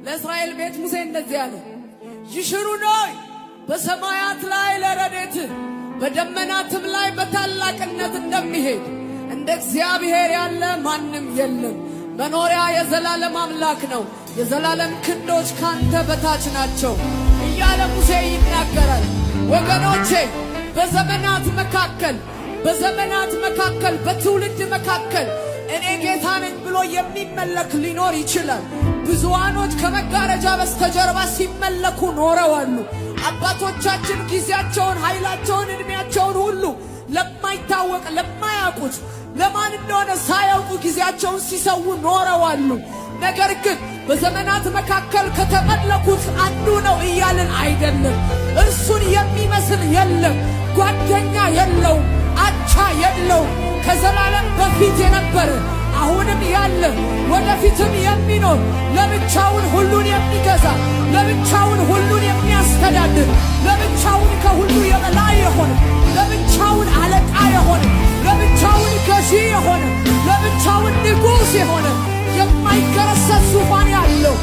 ለእስራኤል ቤት ሙሴ እንደዚህ አለ፣ ይሽሩኖይ በሰማያት ላይ ለረድኤት በደመናትም ላይ በታላቅነት እንደሚሄድ እንደ እግዚአብሔር ያለ ማንም የለም። መኖሪያ የዘላለም አምላክ ነው፣ የዘላለም ክንዶች ካንተ በታች ናቸው እያለ ሙሴ ይናገራል። ወገኖቼ በዘመናት መካከል በትውልድ መካከል እኔ ጌታ ነኝ ብሎ የሚመለክ ሊኖር ይችላል። ብዙዋኖች ከመጋረጃ በስተጀርባ ሲመለኩ ኖረዋሉ። አባቶቻችን ጊዜያቸውን፣ ኃይላቸውን፣ ዕድሜያቸውን ሁሉ ለማይታወቅ ለማያውቁት ለማን እንደሆነ ሳያውቁ ጊዜያቸውን ሲሰው ኖረዋሉ። ነገር ግን በዘመናት መካከል ከተመለኩት አንዱ ነው እያልን አይደለም። እርሱን የሚመስል የለም። ጓደኛ የለው፣ አቻ የለው። ከዘላለም በፊት የነበረ አሁንም ያለ ወደፊትም የሚኖር ለብቻውን ሁሉን የሚገዛ ለብቻውን ሁሉን የሚያስተዳድር ለብቻውን ከሁሉ የበላይ የሆነ ለብቻውን አለቃ የሆነ ለብቻውን ገዢ የሆነ ለብቻውን ንጉሥ የሆነ የማይገረሰስ ዙፋን ያለው